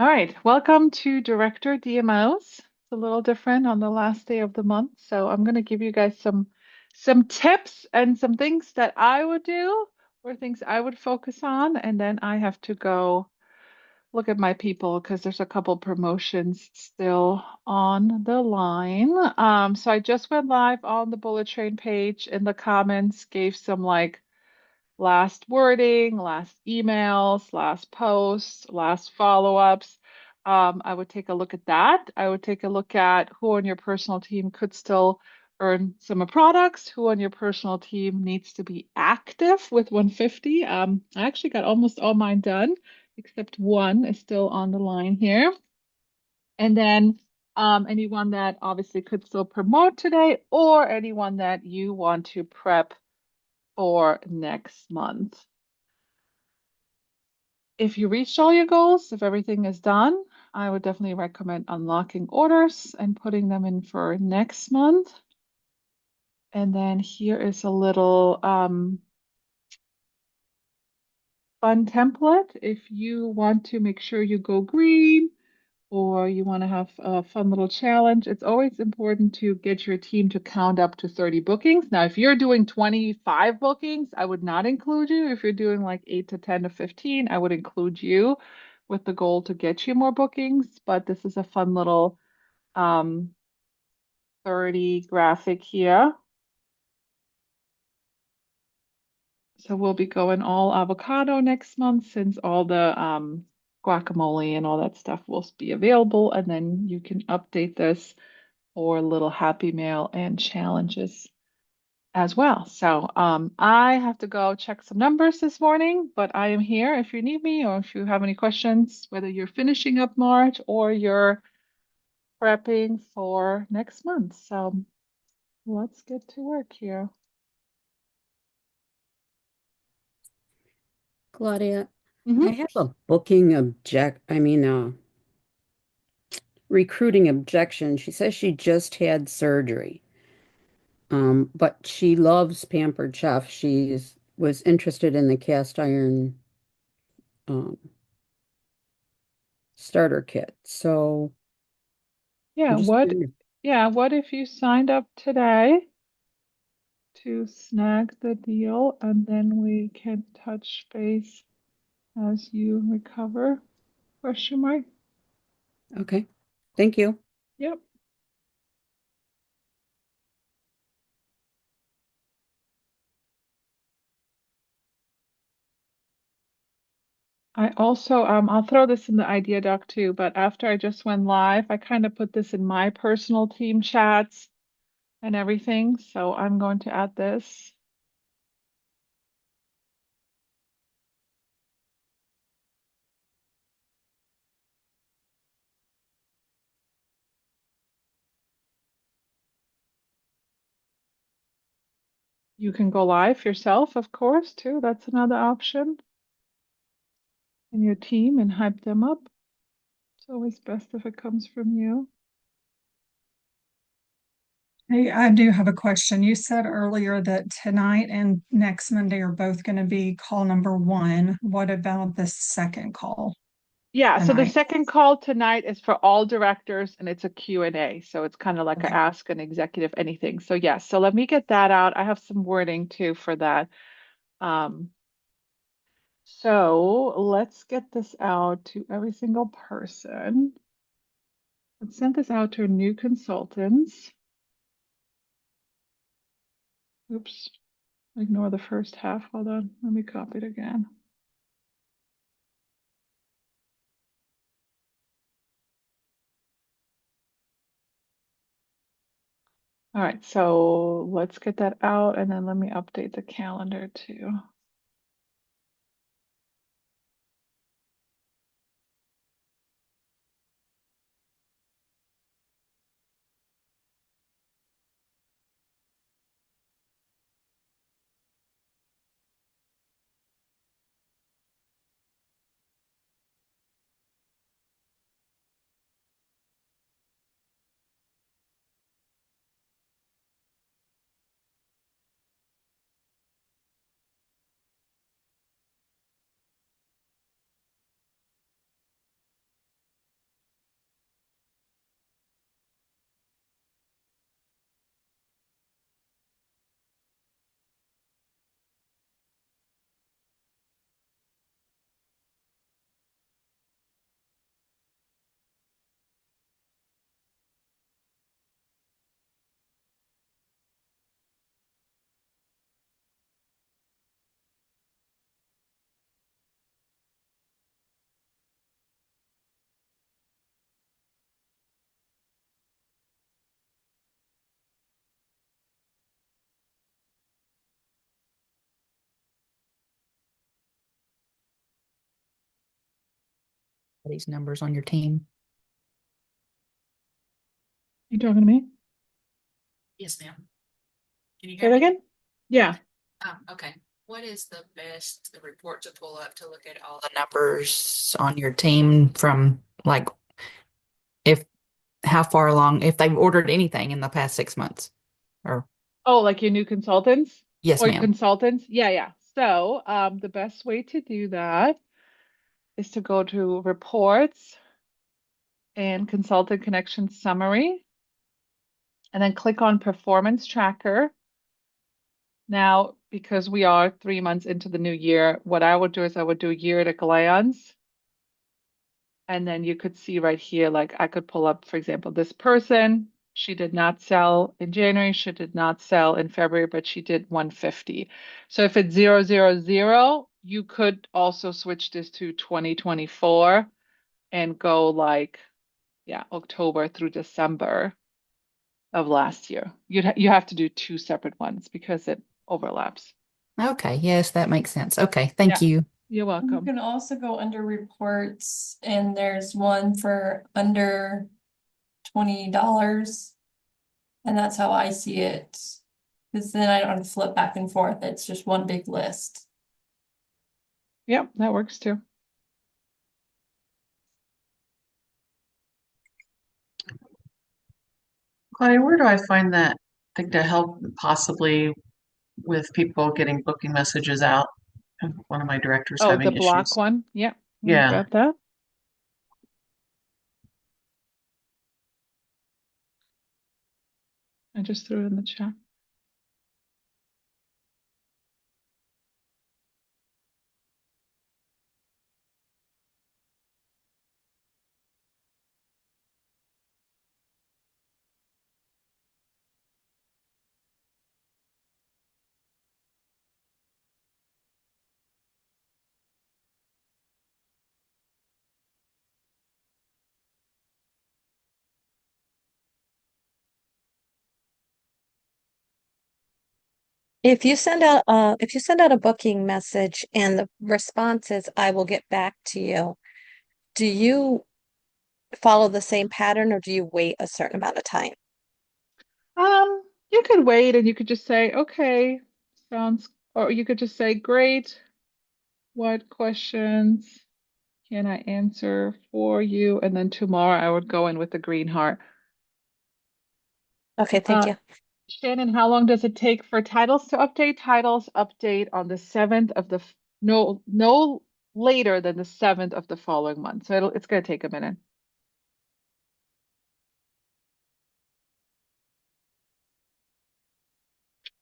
All right, welcome to Director DMOs. It's a little different on the last day of the month, so I'm going to give you guys some tips and some things that I would do or things I would focus on, and then I have to go look at my people because there's a couple promotions still on the line. So I just went live on the bullet train page in the comments, gave some like last wording, last emails, last posts, last follow-ups. I would take a look at that. I would take a look at who on your personal team could still earn some products, who on your personal team needs to be active with 150. I actually got almost all mine done, except one is still on the line here. And then anyone that obviously could still promote today, or anyone that you want to prep for next month. If you reached all your goals, if everything is done, I would definitely recommend unlocking orders and putting them in for next month. And then here is a little fun template. If you want to make sure you go green or you want to have a fun little challenge, it's always important to get your team to count up to 30 bookings. Now, if you're doing 25 bookings, I would not include you. If you're doing like 8 to 10 to 15, I would include you with the goal to get you more bookings. But this is a fun little um, 30 graphic here. So we'll be going all avocado next month since all the guacamole and all that stuff will be available. And then you can update this for little happy mail and challenges as well. So I have to go check some numbers this morning, but I am here if you need me or if you have any questions, whether you're finishing up March or you're prepping for next month. So let's get to work here. Claudia, I Mhm. have a booking recruiting objection. She says she just had surgery, but she loves Pampered Chef. Was interested in the cast iron um, starter kit. So Yeah, I'm just what wondering. yeah, what if you signed up today to snag the deal and then we can touch base as you recover? Question mark. Okay, thank you. Yep. I also I'll throw this in the idea doc too, but after I just went live, I kind of put this in my personal team chats and everything. So I'm going to add this. You can go live yourself, of course, too. That's another option in your team and hype them up. It's always best if it comes from you. Hey, I do have a question. You said earlier that tonight and next Monday are both going to be call number one. What about the second call Yeah, so the tonight? second call tonight is for all directors and it's a Q&A. So it's kind of like a Okay. ask an executive anything. So yes, so let me get that out. I have some wording too for that. Um, so let's get this out to every single person. Let's send this out to new consultants. Oops, ignore the first half. Hold on, let me copy it again. All right, so let's get that out and then let me update the calendar too. these numbers on your team. You talking to me? Yes, ma'am. Can you Say hear that me? again? Yeah. Okay. What is the best report to pull up to look at all the numbers on your team from like if how far along if they've ordered anything in the past 6 months? Or Oh, like your new consultants yes, or your ma'am. consultants? Yeah, yeah. So, the best way to do that is to go to reports and consultant connection summary, and then click on performance tracker. Now, because we are 3 months into the new year, what I would do is I would do a year at a glance. And then you could see right here, like I could pull up, for example, this person. She did not sell in January. She did not sell in February, but she did 150. So if it's 000, you could also switch this to 2024 and go like, yeah, October through December of last year. You have to do two separate ones because it overlaps. Okay, yes, that makes sense. Okay, Yeah, thank you. you're You welcome. can also go under reports and there's one for under $20. And that's how I see it. Because then I don't have to flip back and forth. It's just one big list. Yep, that works too. Claudia, where do I find that thing to help possibly with people getting booking messages out? One of my directors Oh, the having block issues. one. Yeah, let me Yeah. grab that. I just threw it in the chat. If you send out a booking message and the response is I will get back to you, do you follow the same pattern or do you wait a certain amount of time? You could wait and you could just say, okay, sounds, or you could just say, great. What questions can I answer for you? And then tomorrow I would go in with the green heart. Okay, thank Uh, you. Shannon, how long does it take for titles to update? Titles update on the 7th of the, no later than the 7th of the following month. So it's going to take a minute.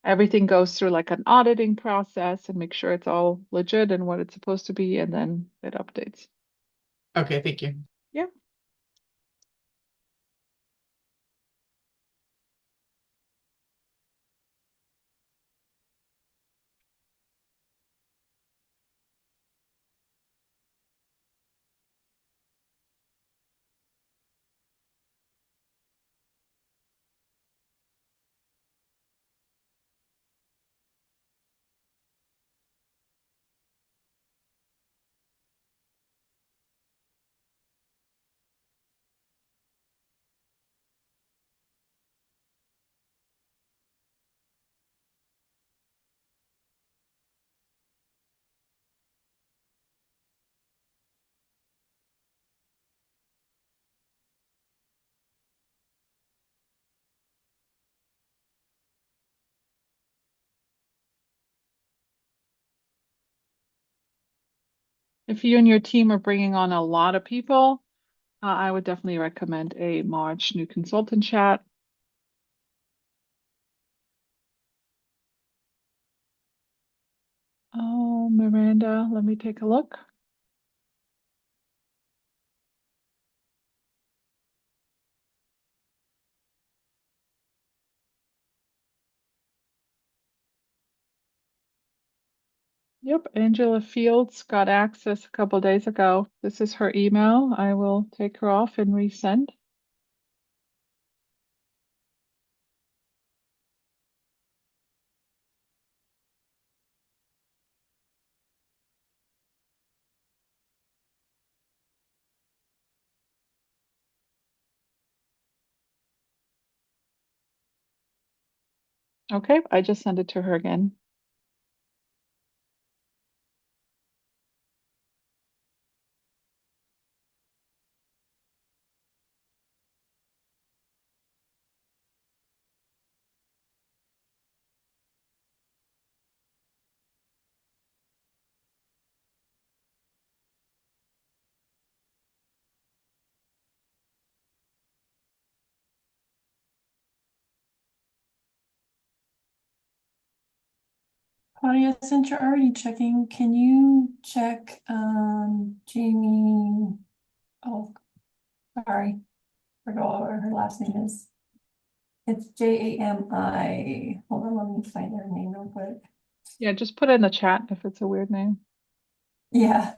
Everything goes through like an auditing process and make sure it's all legit and what it's supposed to be, and then it updates. Okay, thank you. Yeah. If you and your team are bringing on a lot of people, I would definitely recommend a March new consultant chat. Oh, Miranda, let me take a look. Yep, Angela Fields got access a couple days ago. This is her email. I will take her off and resend. Okay, I just sent it to her again. Claudia, since you're already checking, can you check Jamie? Oh, sorry, forgot what her last name is. It's Jami. Hold on, let me find her name real quick. Yeah, just put it in the chat if it's a weird name. Yeah.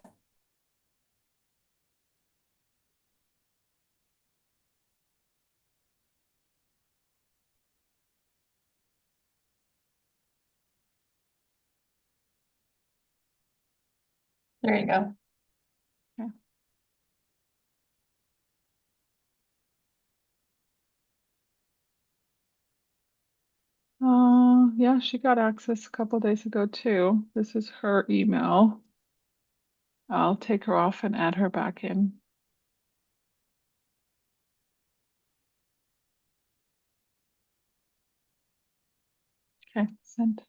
There you go. Okay. Yeah, she got access a couple days ago too. This is her email. I'll take her off and add her back in. Okay, sent.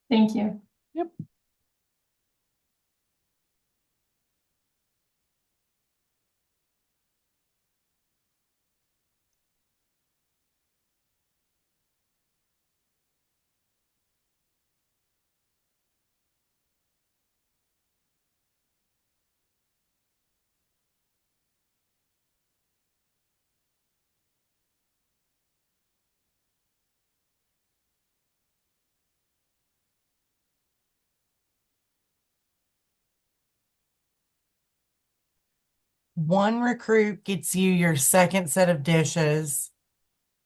Thank you. Yep. One recruit gets you your second set of dishes.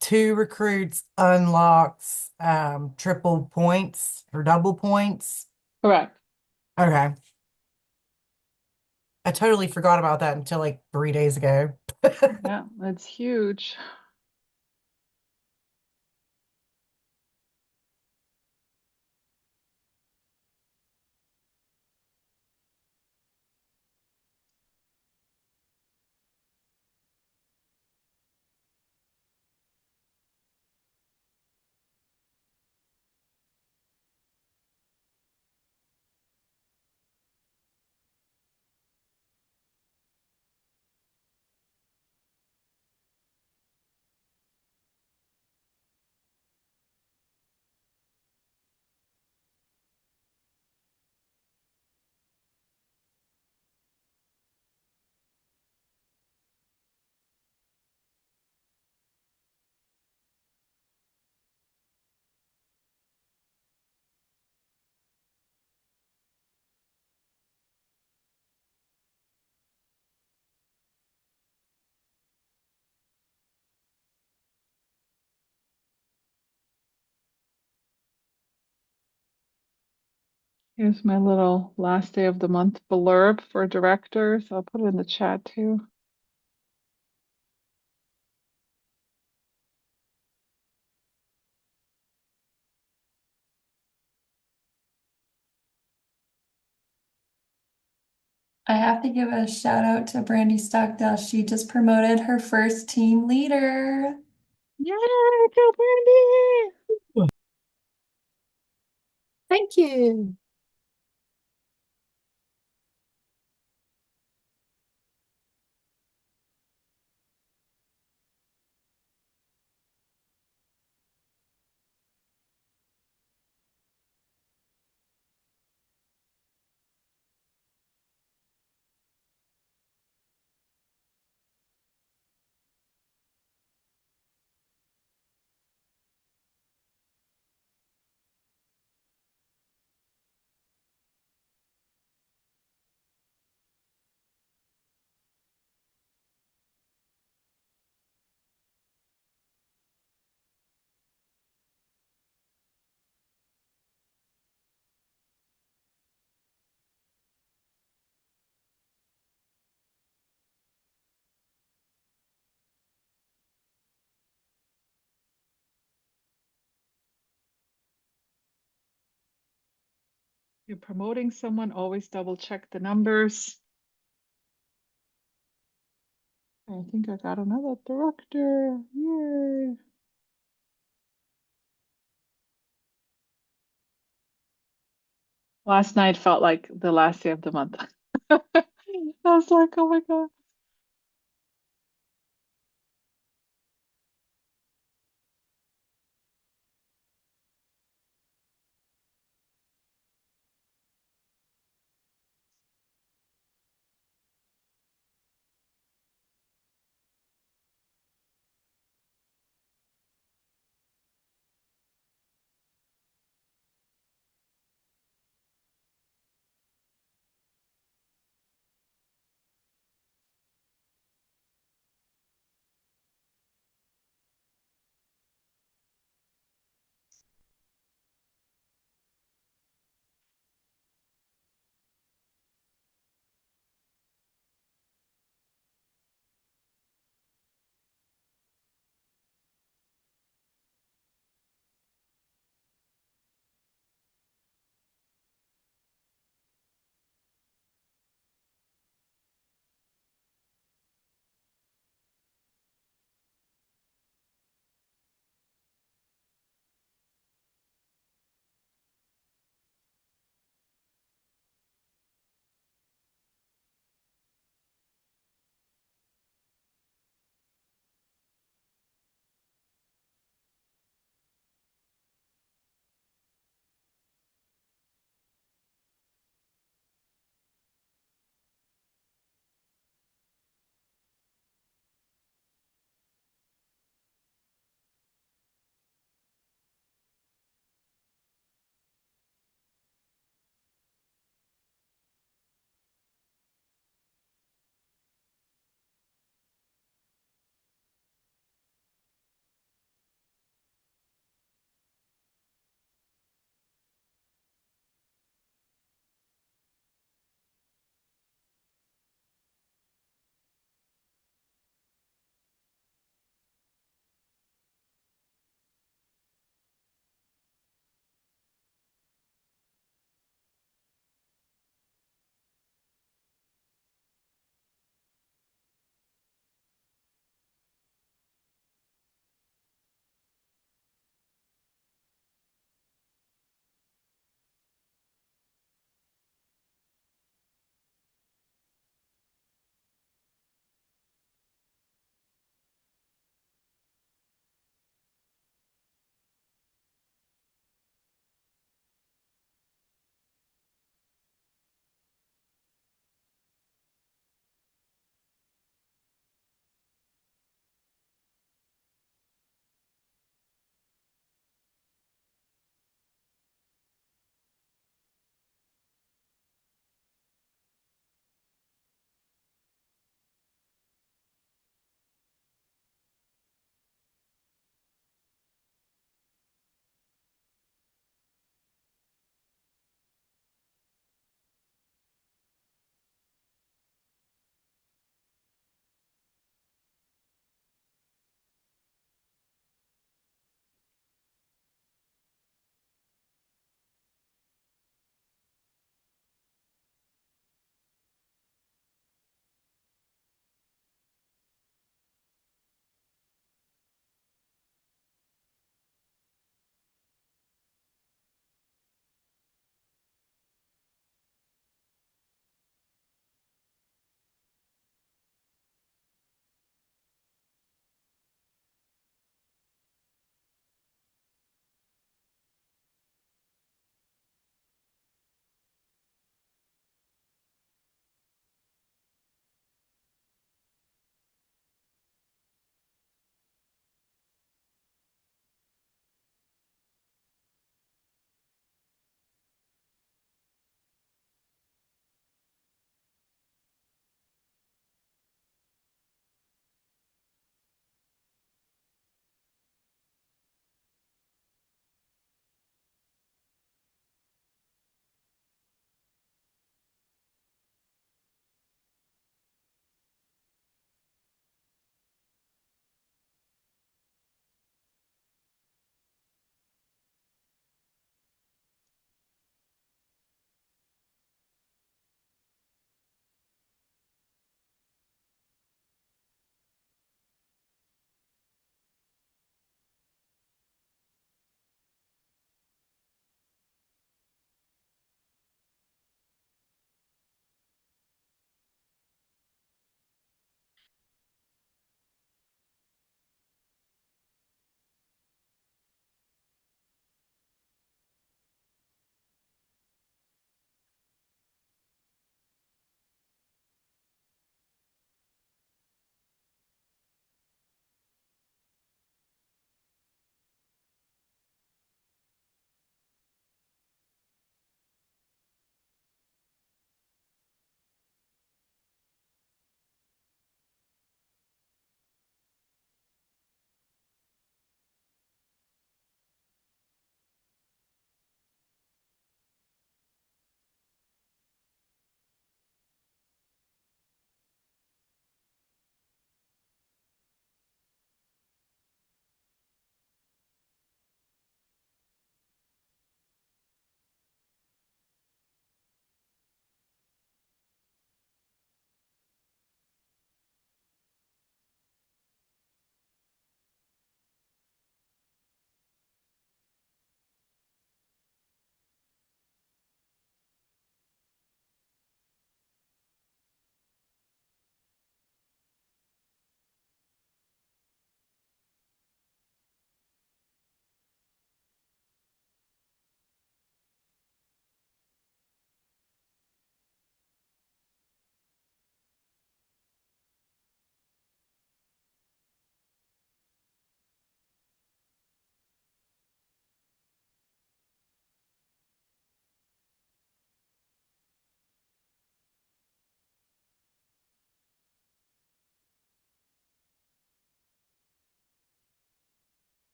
Two recruits unlocks triple points or double points. Correct. Okay. I totally forgot about that until like 3 days ago. Yeah, it's huge. Here's my little last day of the month blurb for directors. I'll put it in the chat too. I have to give a shout out to Brandy Stockdale. She just promoted her first team leader. Yay, go Brandy! Thank you. you're promoting someone, always double check the numbers. I think I got another director. Yay. Last night felt like the last day of the month. I was like, oh my God.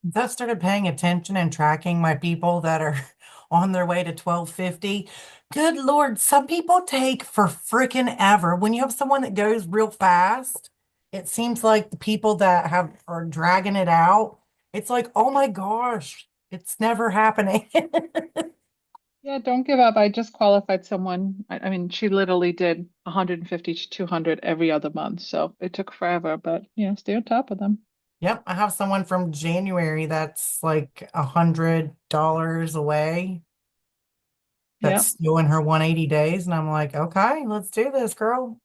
Since I started paying attention and tracking my people that are on their way to 1250, good Lord, some people take for freaking ever. When you have someone that goes real fast, it seems like the people that are dragging it out, it's like, oh my gosh, it's never happening. Yeah, don't give up. I just qualified someone. I mean, she literally did 150 to 200 every other month. So it took forever, but yeah, stay on top of them. Yep, I have someone from January that's like $100 away. That's Yeah. still in her 180 days, and I'm like, okay, let's do this, girl.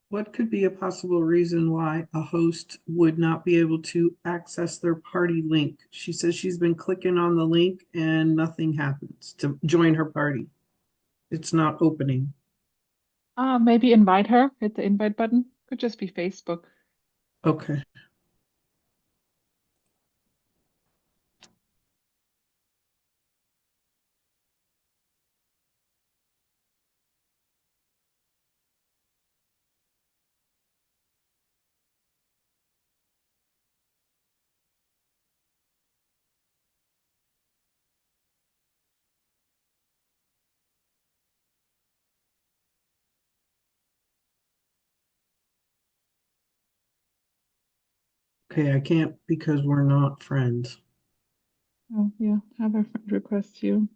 What could be a possible reason why a host would not be able to access their party link? She says she's been clicking on the link and nothing happens to join her party. It's not opening. Maybe invite her, hit the invite button. Could just be Facebook. Okay. Okay, I can't because we're not friends. Oh, yeah. Have her friend request you.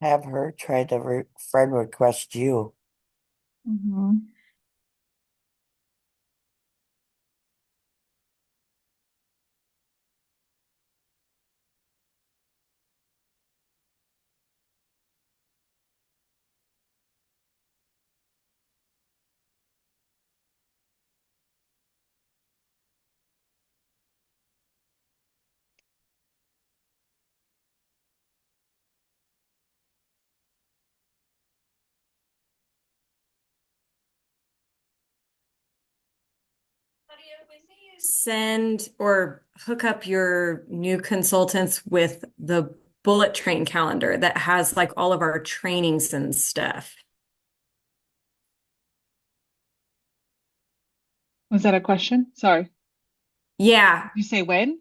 Have her try to friend request you. Mm-hmm. Send or hook up your new consultants with the bullet train calendar that has like all of our trainings and stuff. Was that a question? Sorry. Yeah. Did you say when?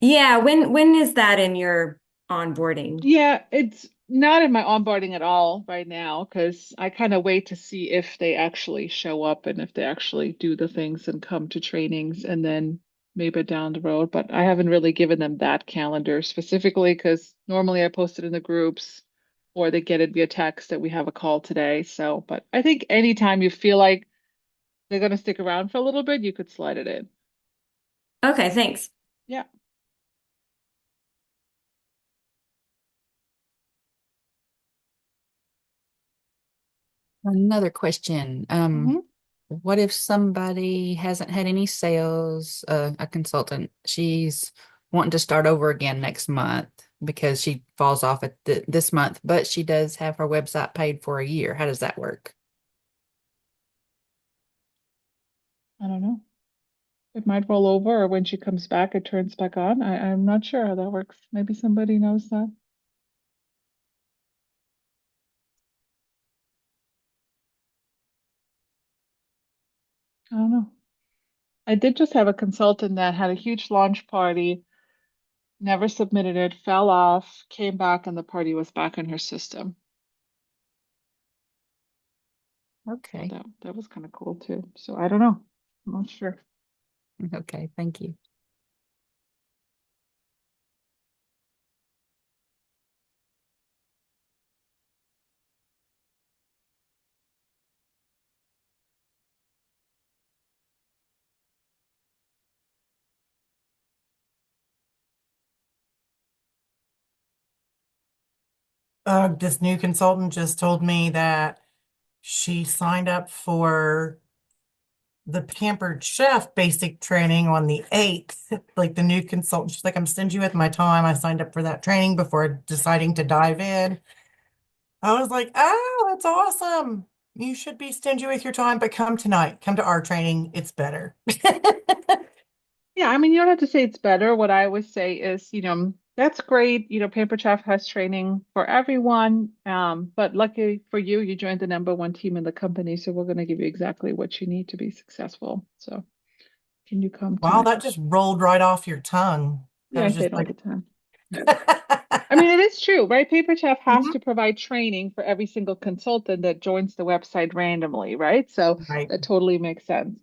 Yeah, when is that in your onboarding? Yeah, it's not in my onboarding at all right now because I kind of wait to see if they actually show up and if they actually do the things and come to trainings and then maybe down the road. But I haven't really given them that calendar specifically because normally I post it in the groups or they get it via text that we have a call today. So, but I think anytime you feel like they're going to stick around for a little bit, you could slide it in. Okay, thanks. Yeah. Another question. Hmm. What if somebody hasn't had any sales, a consultant, she's wanting to start over again next month because she falls off at this month, but she does have her website paid for a year. How does that work? I don't know. It might roll over, or when she comes back, it turns back on. I'm not sure how that works. Maybe somebody knows that. I don't know. I did just have a consultant that had a huge launch party, never submitted it, fell off, came back, and the party was back in her system. So Okay. that was kind of cool too. So I don't know. I'm not sure. Okay, thank you. This new consultant just told me that she signed up for the Pampered Chef basic training on the 8th, like the new consultant. She's like, I'm stingy with my time. I signed up for that training before deciding to dive in. I was like, oh, that's awesome. You should be stingy with your time, but come tonight. Come to our training. It's better. Yeah, I mean, you don't have to say it's better. What I always say is, that's great. Paper Chef has training for everyone. But lucky for you, you joined the number one team in the company, so we're going to give you exactly what you need to be successful. So, can you come Wow, tonight? that just rolled right off your tongue. That Yeah, I was say just it all like, the time. I mean, it is true, right? Paper Chef has Mhm. to provide training for every single consultant that joins the website randomly, right? So Right. that totally makes sense.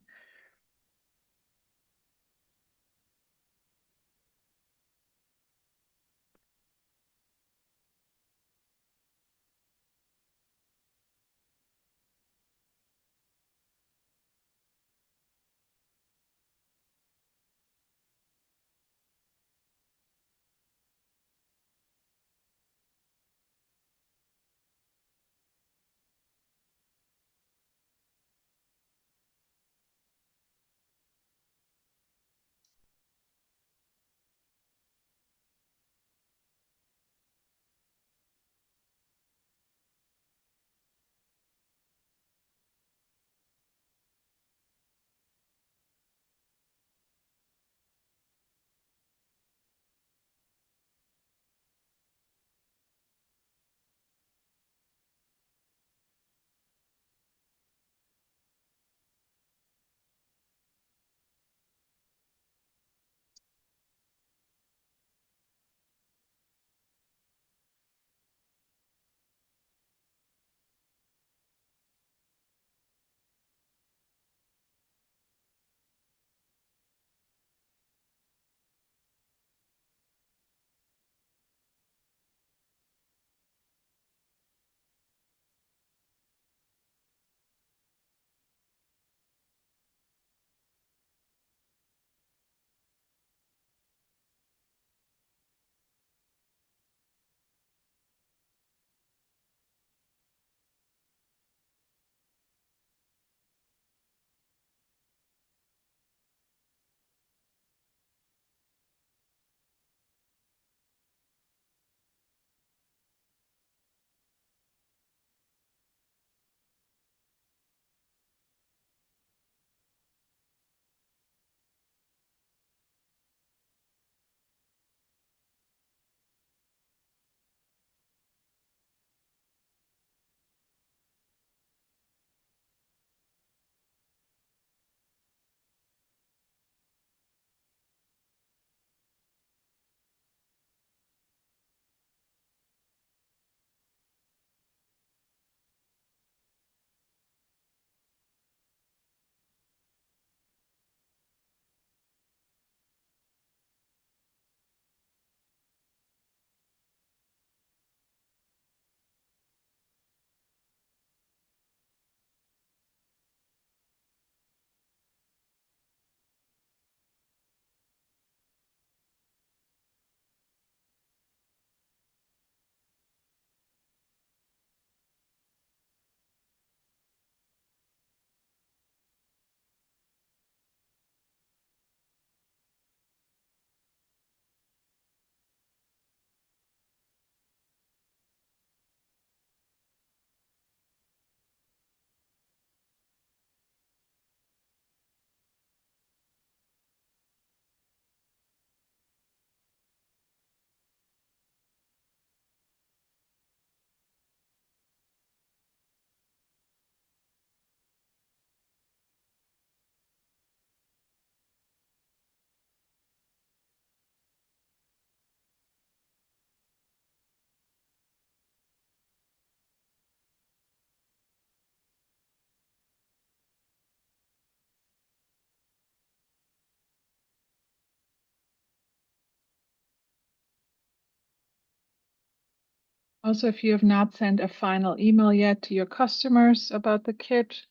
Also, if you have not sent a final email yet to your customers about the kit,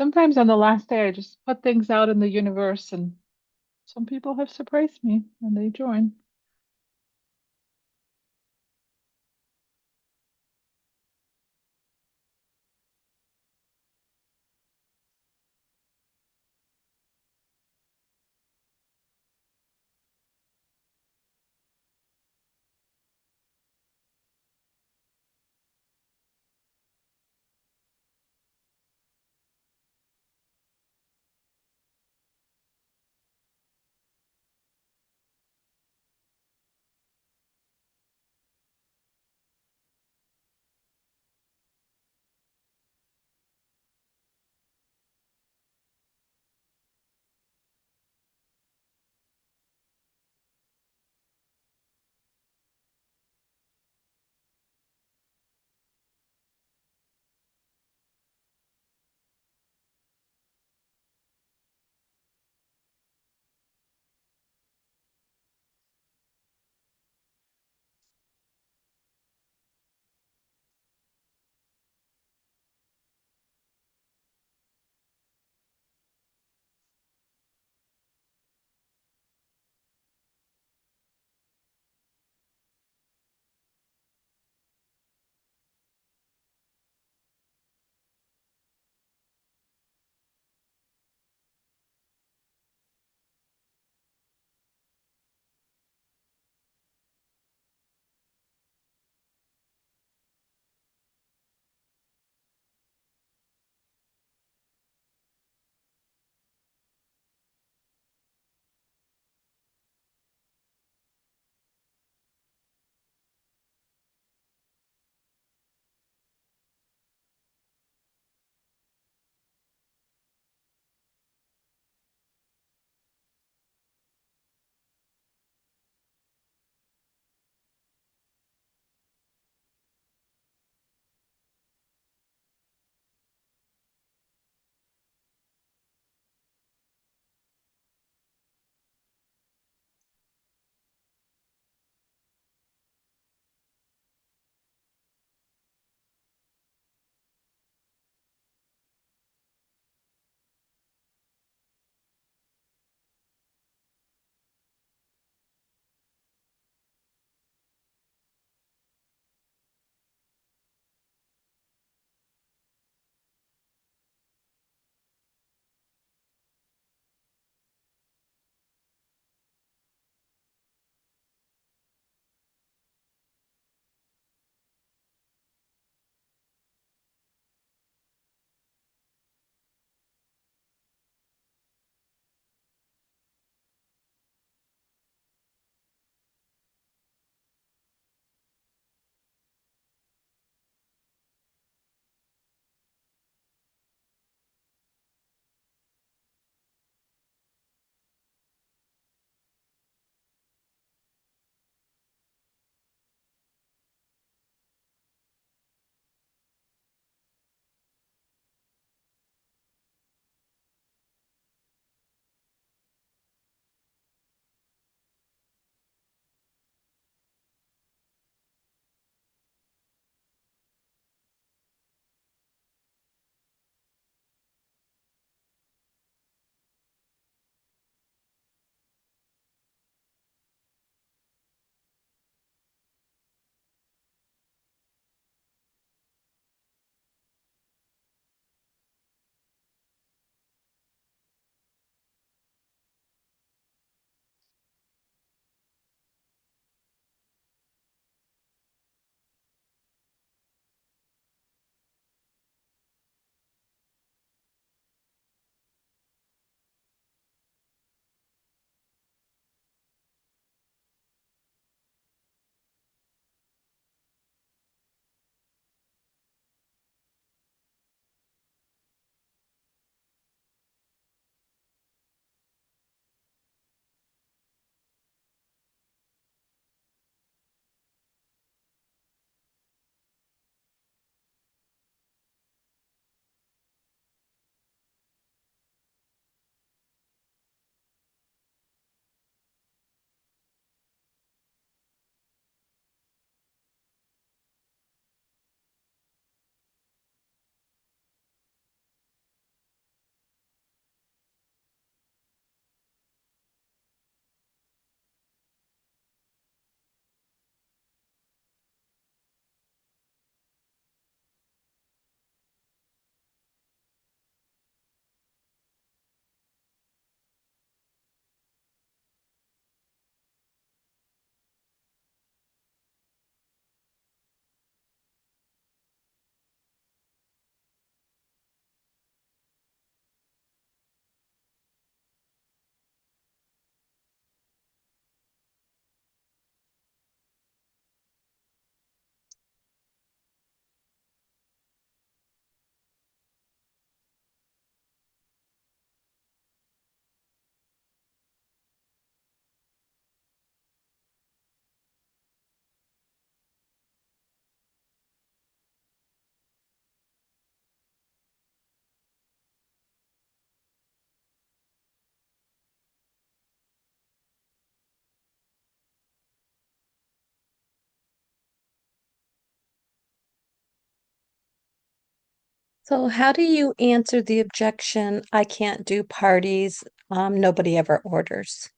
sometimes on the last day I just put things out in the universe and some people have surprised me when they join. So how do you answer the objection, I can't do parties, nobody ever orders?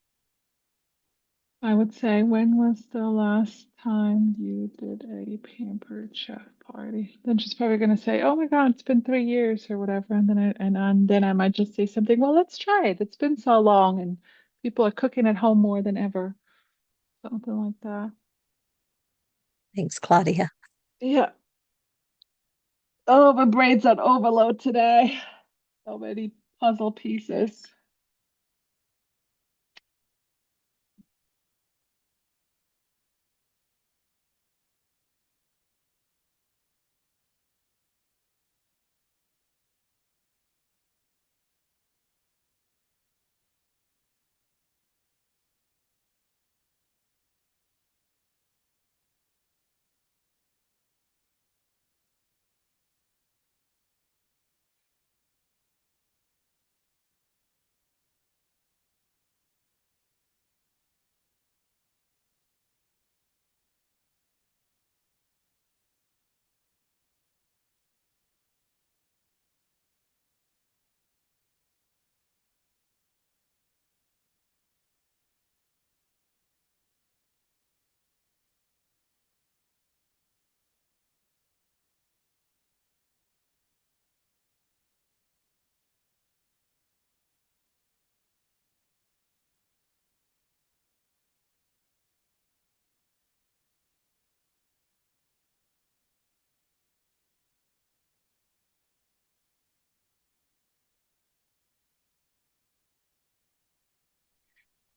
I would say, when was the last time you did a pampered chef party? Then she's probably going to say, "Oh my God, it's been 3 years or whatever." And then I might just say something. Well, let's try it. It's been so long, and people are cooking at home more than ever. Something like that. Thanks, Claudia. Yeah. Oh, my brain's on overload today. So many puzzle pieces.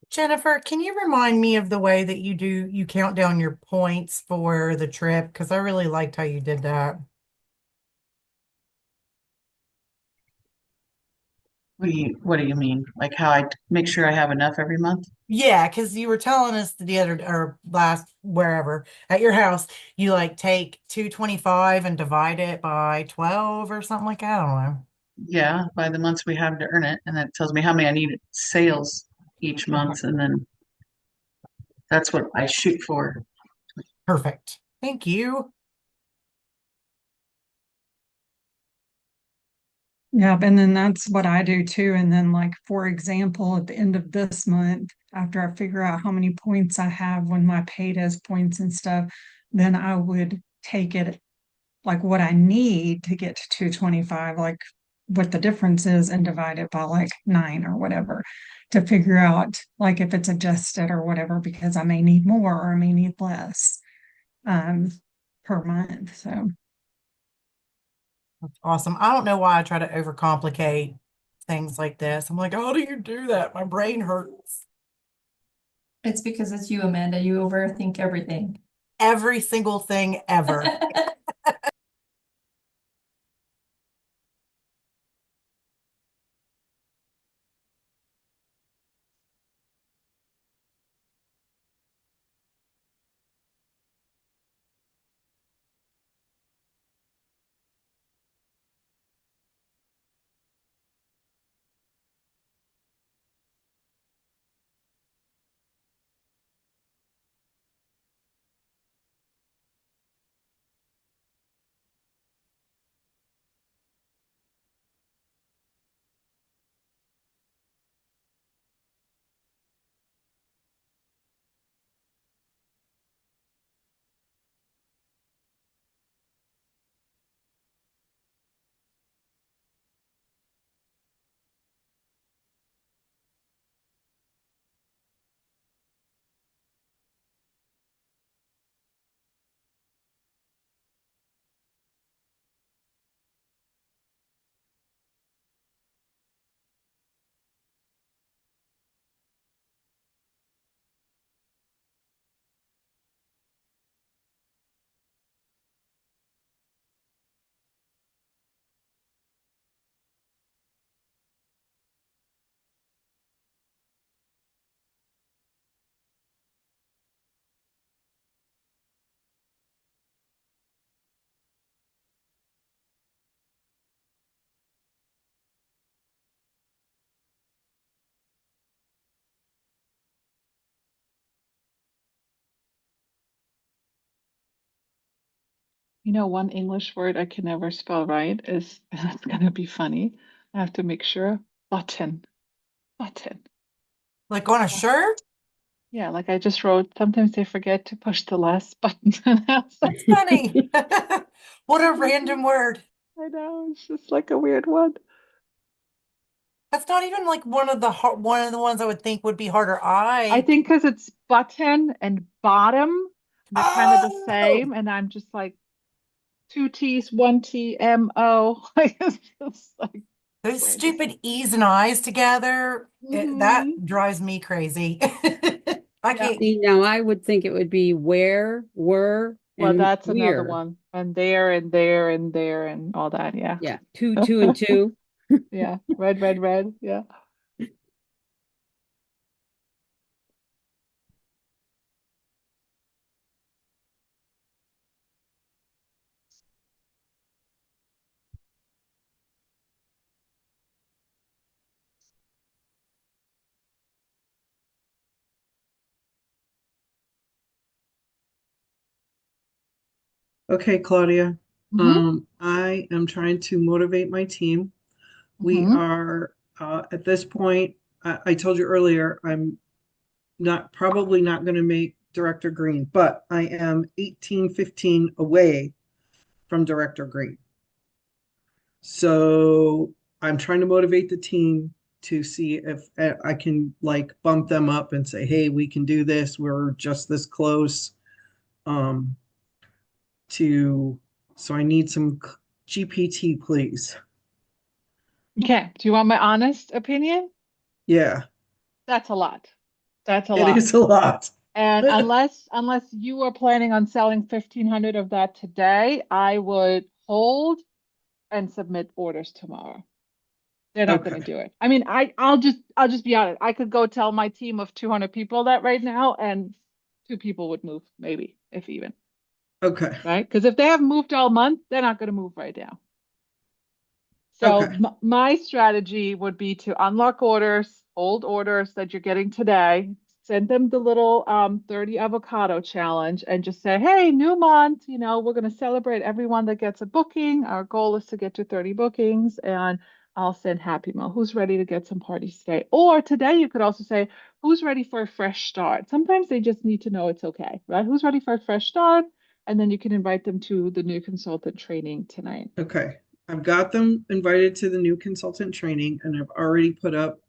Jennifer, can you remind me of the way that you count down your points for the trip? Because I really liked how you did that. What do you mean? Like how I make sure I have enough every month? Yeah, because you were telling us the other or last wherever at your house, you like take 225 and divide it by 12 or something like that. I don't know. Yeah, by the months we have to earn it, and that tells me how many I need sales each Okay, month, and then that's what I shoot for. perfect. Thank you. Yeah, and then that's what I do too. And then, like, for example, at the end of this month, after I figure out how many points I have when my pay does points and stuff, then I would take it like what I need to get to 225, like what the difference is, and divide it by like 9 or whatever to figure out like if it's adjusted or whatever, because I may need more or I may need less um per month. So That's awesome. I don't know why I try to overcomplicate things like this. I'm like, how do you do that? My brain hurts. It's because it's you, Amanda. You overthink everything. Every single thing ever. You know, one English word I can never spell right is, it's gonna be funny. I have to make sure. Button. Button. Like on a Oh, shirt? yeah, like I just wrote, sometimes they forget to push the last button. And I was like, That's funny. What a "Mhm." random word. I know, it's just like a weird one. That's not even like one of the ones I would think would be harder. I think because it's button and bottom, they're kind of the Oh, same. And I'm just like, two T's, one T, M-O. Like, it's just like those strangest. stupid E's and I's together, that Hmm. drives me crazy. I Yeah. can't. See, now I would think it would be where, were, Well, and that's another we're. one. And there and there and there and all that. Yeah. Yeah, two, two, and two. Yeah. Red, red, red. Yeah. Okay, Claudia. Hmm. I am trying to motivate my team. We Hmm. are at this point, I told you earlier, I'm not probably not going to make Director Green, but I am 18-15 away from Director Green. So I'm trying to motivate the team to see if I can like bump them up and say, hey, we can do this. We're just this close. Um, to so I need some GPT, please. Okay. Do you want my honest opinion? Yeah, That's a lot. That's a it lot. is a lot. And unless you are planning on selling 1,500 of that today, I would hold and submit orders tomorrow. They're not going to Okay. do it. I mean, I'll just be honest. I could go tell my team of 200 people that right now, and two people would move, maybe, if even, Okay. right? Because if they haven't moved all month, they're not going to move right now. So Okay. my strategy would be to unlock orders, old orders that you're getting today, send them the little 30 avocado challenge and just say, hey, new month, we're going to celebrate everyone that gets a booking. Our goal is to get to 30 bookings and I'll send Happy Mail. Who's ready to get some parties today? Or today you could also say, who's ready for a fresh start? Sometimes they just need to know it's okay, right? Who's ready for a fresh start? And then you can invite them to the new consultant training tonight. Okay. I've got them invited to the new consultant training and I've already put up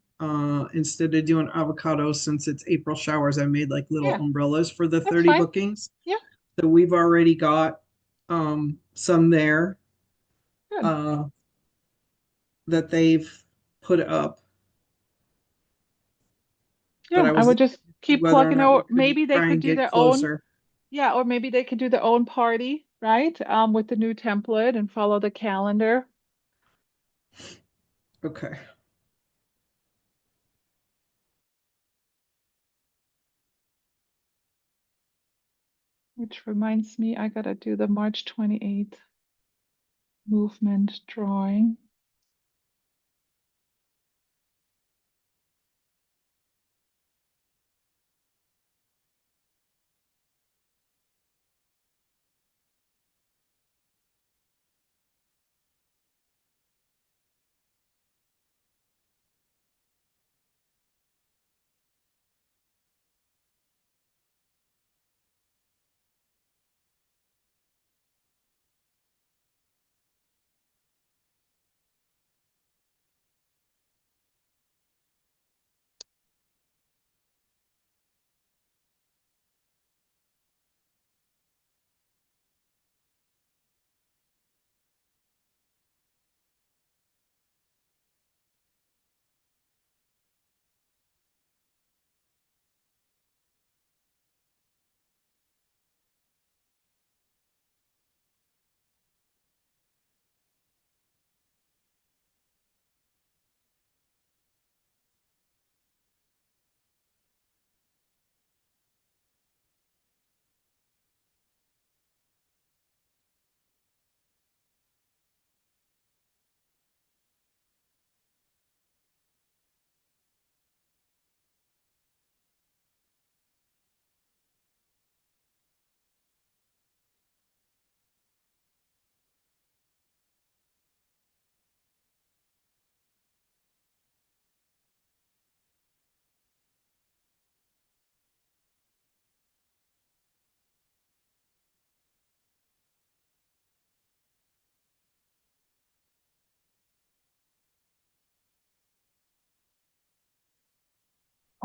instead of doing avocados since it's April showers, I made like little Yeah, umbrellas for the that's 30 fine. bookings. Yeah, So we've already got some there good. uh that they've put up, but Yeah, I I was would just looking to see keep whether or plugging not we out. couldn't Maybe they try could and do get their own, closer. yeah, or maybe they could do their own party, right? With the new template and follow the calendar. Okay. Which reminds me, I gotta do the March 28th movement drawing.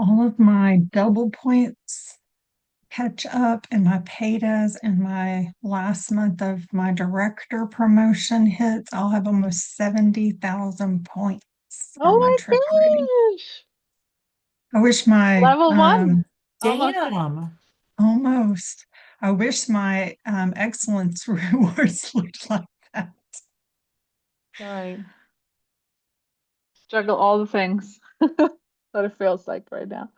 all of my double points catch up and my paydas and my last month of my director promotion hits, I'll have almost 70,000 points for Oh my my trip rating. gosh. I wish my Level one. Almost. Damn. almost. I wish my excellence rewards looked like that. Right. Juggle all the things. What it feels like right now.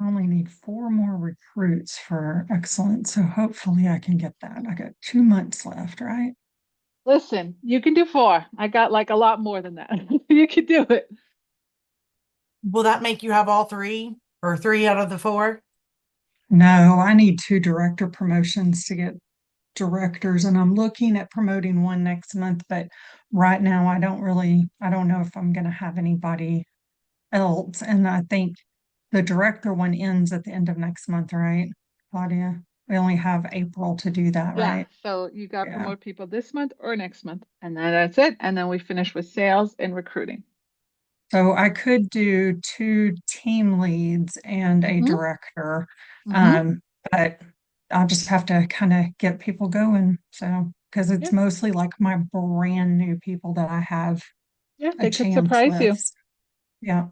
I only need 4 more recruits for excellence, so hopefully I can get that. I got 2 months left, right? Listen, you can do 4. I got like a lot more than that. You can do it. Will that make you have all three or 3 out of the 4? No, I need 2 director promotions to get directors, and I'm looking at promoting one next month, but right now I don't know if I'm going to have anybody else. And I think the director one ends at the end of next month, right, Claudia? We only have April to do that, Yeah. right? So you got to Yeah. promote people this month or next month. And then that's it. And then we finish with sales and recruiting. So I could do 2 team leads and a Mm-hmm. director, Mm-hmm. but I'll just have to kind of get people going. So, because it's Yeah. mostly like my brand new people that I have Yeah. a They could chance surprise with. you. Yeah.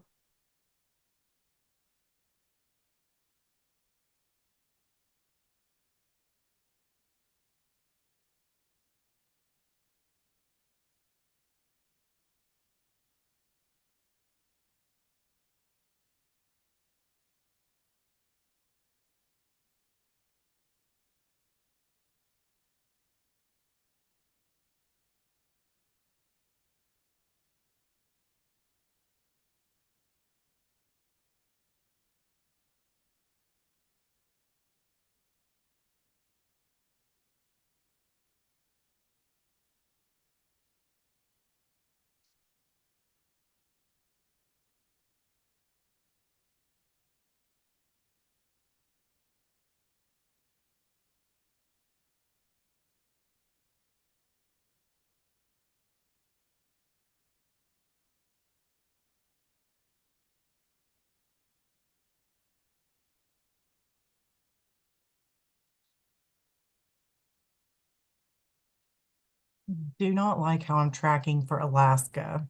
Do not like how I'm tracking for Alaska.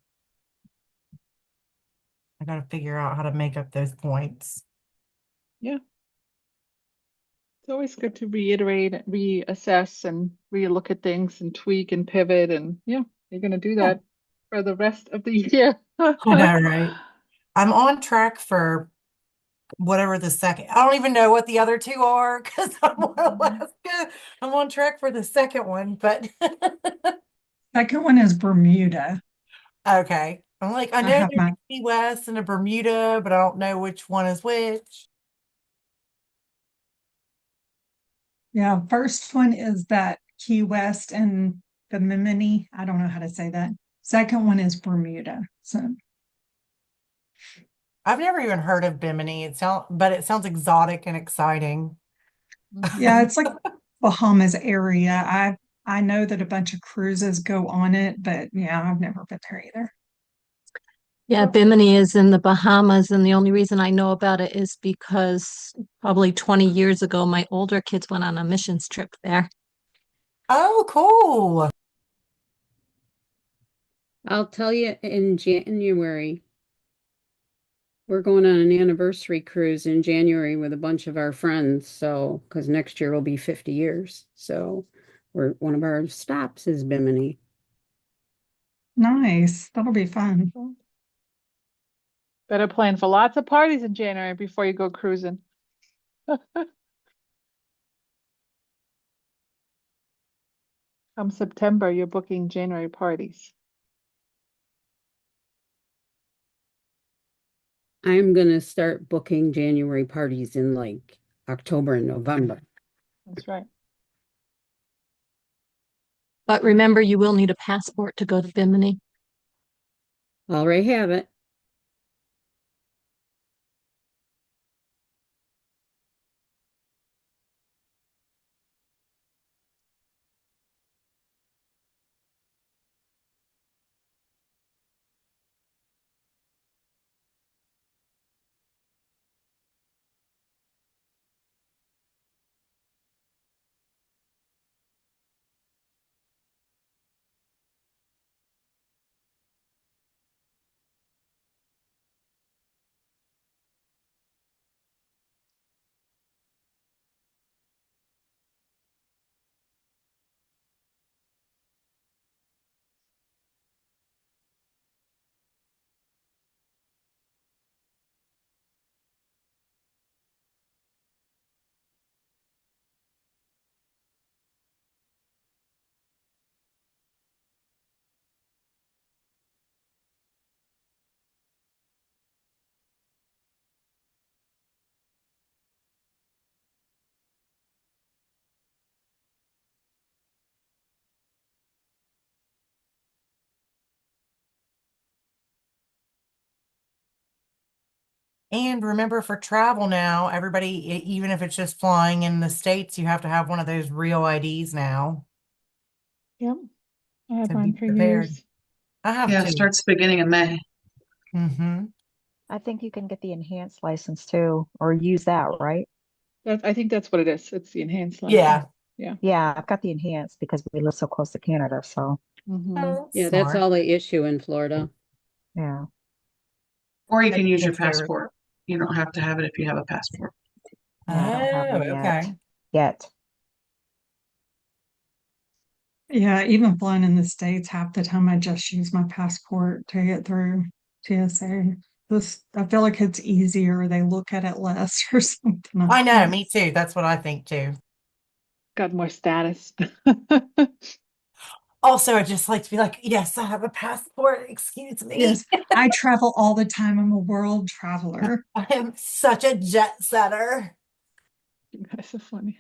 I got to figure out how to make up those points. Yeah. It's always good to reiterate, reassess, and relook at things and tweak and pivot. And yeah, you're going to do Yeah. that for the rest of the year. I know, right? I'm on track for whatever the second. I don't even know what the other 2 are because I'm on Alaska. I'm on track for the second one, but Second one is Bermuda. okay. I'm like, I I know have there's my, a Key West and a Bermuda, but I don't know which one is which. yeah, first one is that Key West and the Mimini. I don't know how to say that. Second one is Bermuda. So I've never even heard of Bimini. But it sounds exotic and exciting. yeah, it's like Bahamas area. I know that a bunch of cruises go on it, but yeah, I've never been there either. Yeah, Bimini is in the Bahamas, and the only reason I know about it is because probably 20 years ago, my older kids went on a missions trip there. Oh, cool. I'll tell you in January, we're going on an anniversary cruise in January with a bunch of our friends. So, because next year will be 50 years. So, one of our stops is Bimini. Nice. That'll be fun. Better plan for lots of parties in January before you go cruising. Come September, you're booking January parties. I'm gonna start booking January parties in like October and November. That's right. But remember, you will need a passport to go to Bimini. Already have it. And remember, for travel now, everybody, even if it's just flying in the States, you have to have one of those real IDs now. Yep. I had So be mine for prepared. years. I have Yeah, it to. starts the beginning of May. Mm-hmm. I think you can get the enhanced license too, or use that, right? I think that's what it is. It's the enhanced license. Yeah. Yeah. Yeah, I've got the enhanced because we live so close to Canada. So, Oh, Yeah, that's smart. all they issue in Florida. yeah. Or you Maybe can use your switch over. passport. You don't have to have it if you have a passport. Yeah, I don't have Oh, one yet. okay. Yet. Yeah, even flying in the States, half the time I just use my passport to get through TSA. This, I feel like it's easier. They look at it less or something. I know, think. me too. That's what I think too. Got more status. Also, I just like to be like, yes, I have a passport. Excuse me. Yes, I travel all the time. I'm a world traveler. I am such a jet setter. You guys are funny.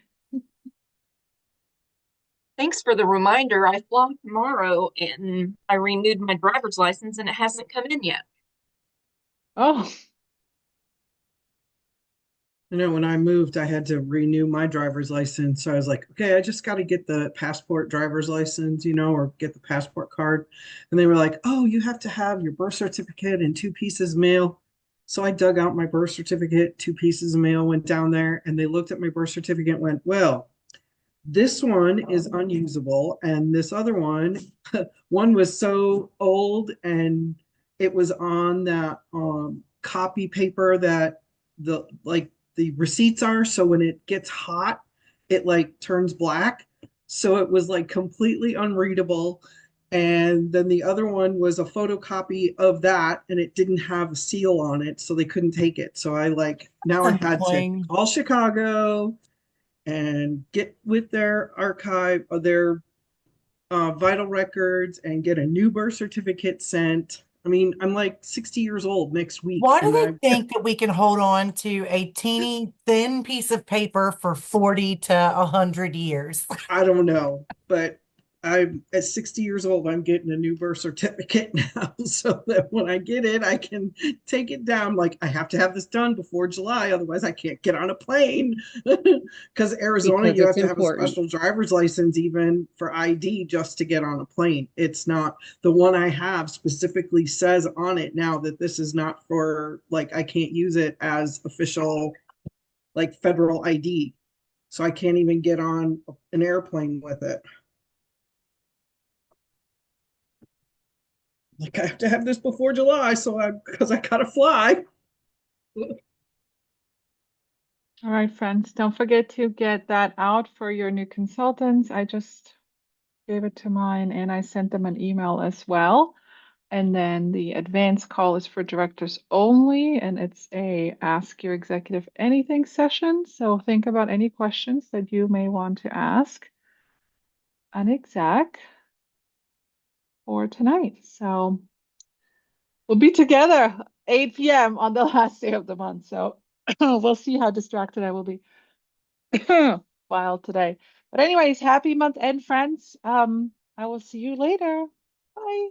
Thanks for the reminder. I fly tomorrow and I renewed my driver's license and it hasn't come in yet. Oh, You know, when I moved, I had to renew my driver's license. So I was like, okay, I just got to get the passport driver's license, or get the passport card. And they were like, oh, you have to have your birth certificate and 2 pieces of mail. So I dug out my birth certificate, 2 pieces of mail, went down there, and they looked at my birth certificate and went, well, this one is unusable, and this other one, one was so old and it was on that copy paper that the receipts are. So when it gets hot, it like turns black. So it was like completely unreadable. And then the other one was a photocopy of that, and it didn't have a seal on it, so they couldn't take it. So I now I had to Annoying. call Chicago and get with their archive or their vital records and get a new birth certificate sent. I mean, I'm like 60 years old next week, Why do and they think that we can hold on to a teeny thin piece of paper for 40 to 100 years? I don't know, but I'm at 60 years old. I'm getting a new birth certificate now, so that when I get it, I can take it down. Like I have to have this done before July, otherwise I can't get on a plane. Because Arizona, Because you it's have to have a important. special driver's license even for ID just to get on a plane. It's not the one I have specifically says on it now that this is not for I can't use it as official federal ID. So I can't even get on an airplane with it. I have to have this before July, because I gotta fly. all right, friends. Don't forget to get that out for your new consultants. I just gave it to mine and I sent them an email as well. And then the advanced call is for directors only, and it's a ask your executive anything session. So think about any questions that you may want to ask. an exec for tonight. So we'll be together 8 p.m. on the last day of the month. So we'll see how distracted I will be while today. But anyways, happy month end, friends. I will see you later. Bye.